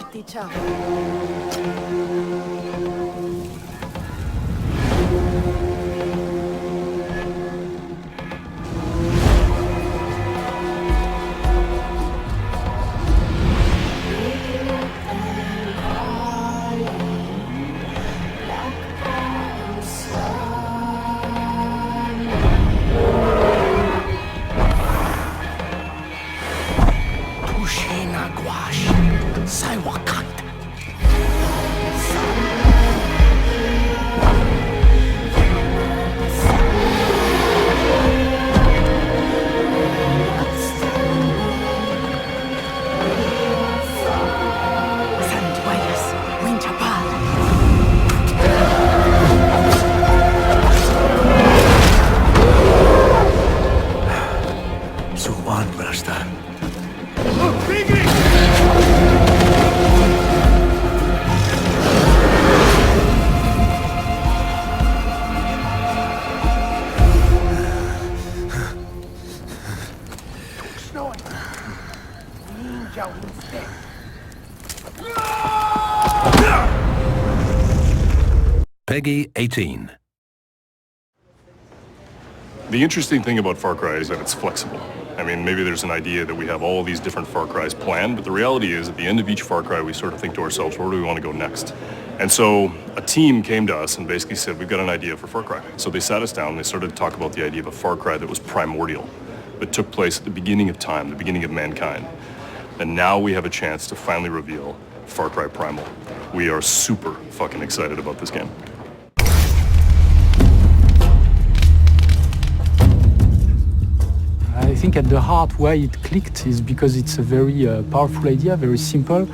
vertice. Peggy 18. The interesting thing about Far Cry is that it's flexible. I mean, maybe there's an idea that we have all these different Far Crys planned, but the reality is at the end of each Far Cry, we sort of think to ourselves, where do we want to go next? And so a team came to us and basically said, we've got an idea for Far Cry. So they sat us down and they started to talk about the idea of a Far Cry that was primordial, that took place at the beginning of time, the beginning of mankind. And now we have a chance to finally reveal Far Cry Primal. We are super fucking excited about this game. I think at the heart why it clicked is because it's a very powerful idea, very simple,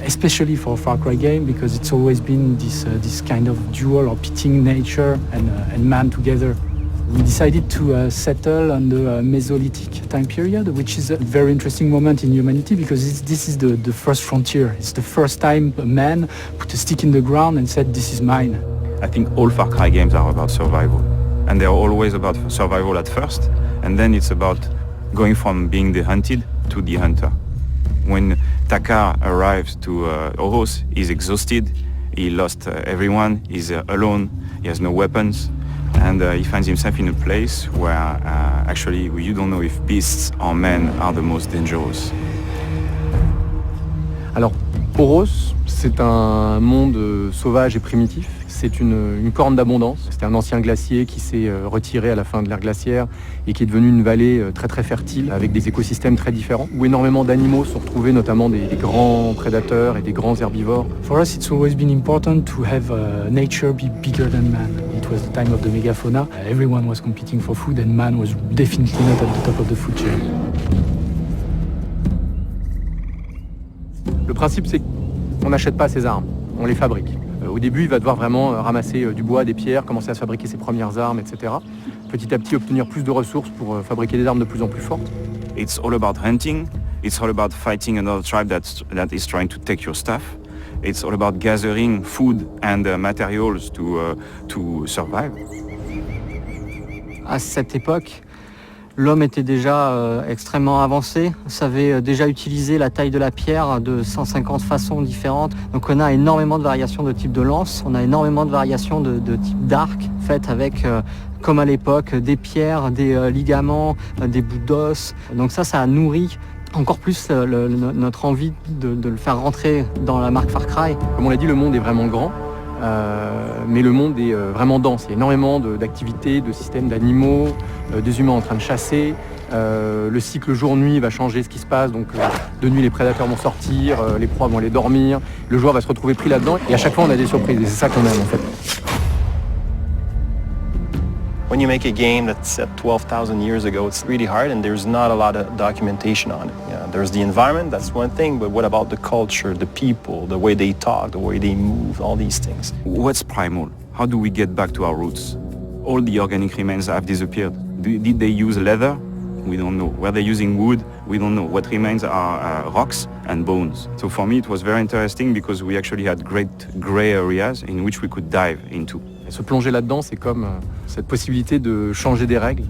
especially for a Far Cry game, because it's always been this kind of dual or pitting nature and man together. We decided to settle on the Mesolithic time period, which is a very interesting moment in humanity because this is the first frontier. It's the first time a man put a stick in the ground and said, this is mine. I think all Far Cry games are about survival. And they're always about survival at first, and then it's about going from being the hunted to the hunter. When Takar arrives to Oros, he's exhausted, he lost everyone, he's alone, he has no weapons, and he finds himself in a place where actually you don't know if beasts or men are the most dangerous. Alors, Oros, c'est un monde sauvage et primitif. C'est une corne d'abondance. C'était un ancien glacier qui s'est retiré à la fin de l'ère glaciaire et qui est devenu une vallée très très fertile avec des écosystèmes très différents où énormément d'animaux sont retrouvés, notamment des grands prédateurs et des grands herbivores. For us, it's always been important to have nature be bigger than man. It was the time of the megafauna. Everyone was competing for food and man was definitely not at the top of the food chain. Le principe, c'est qu'on n'achète pas ses armes, on les fabrique. Au début, il va devoir vraiment ramasser du bois, des pierres, commencer à se fabriquer ses premières armes, etc. Petit à petit, obtenir plus de ressources pour fabriquer des armes de plus en plus fortes. It's all about hunting. It's all about fighting another tribe that is trying to take your stuff. It's all about gathering food and materials to survive. À cette époque, l'homme était déjà extrêmement avancé, savait déjà utiliser la taille de la pierre de 150 façons différentes. Donc on a énormément de variations de type de lance, on a énormément de variations de type d'arc, faites avec, comme à l'époque, des pierres, des ligaments, des bouts d'os. Donc ça a nourri encore plus notre envie de le faire rentrer dans la marque Far Cry. Comme on l'a dit, le monde est vraiment grand. Mais le monde est vraiment dense. Il y a énormément d'activités, de systèmes d'animaux, des humains en train de chasser. Le cycle jour-nuit va changer ce qui se passe. Donc de nuit, les prédateurs vont sortir, les proies vont aller dormir. Le joueur va se retrouver pris là-dedans. Et à chaque fois, on a des surprises. Et c'est ça qu'on aime en fait. When you make a game that's set 12,000 years ago, it's really hard and there's not a lot of documentation on it. Yeah, there's the environment, that's one thing, but what about the culture, the people, the way they talk, the way they move, all these things? What's primal? How do we get back to our roots? All the organic remains have disappeared. Did they use leather? We don't know. Were they using wood? We don't know. What remains are rocks and bones. So for me, it was very interesting because we actually had great gray areas in which we could dive into. Et se plonger là-dedans, c'est comme cette possibilité de changer des règles.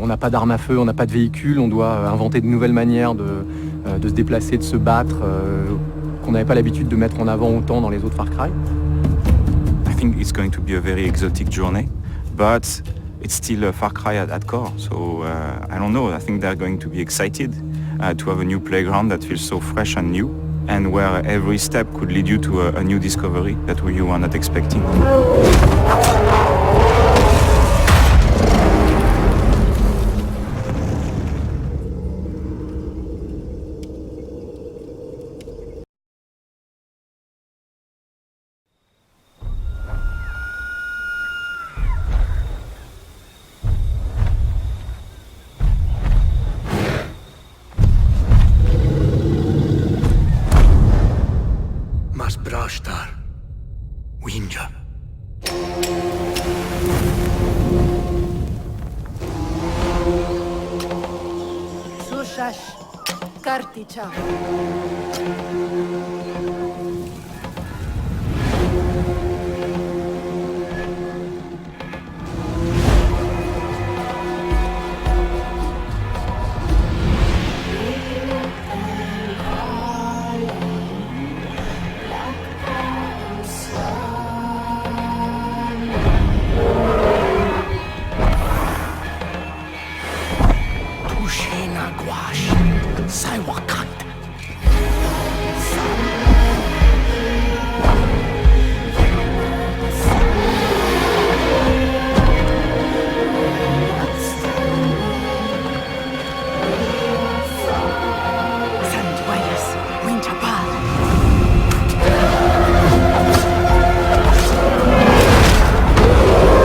On n'a pas d'armes à feu, on n'a pas de véhicule, on doit inventer de nouvelles manières de se déplacer, de se battre, qu'on n'avait pas l'habitude de mettre en avant autant dans les autres Far Cry. I think it's going to be a very exotic journey, but it's still a Far Cry at core. So I don't know. I think they're going to be excited to have a new playground that feels so fresh and new, and where every step could lead you to a new discovery that you were not expecting. Brashtar, Winja. Sushash, Karticha.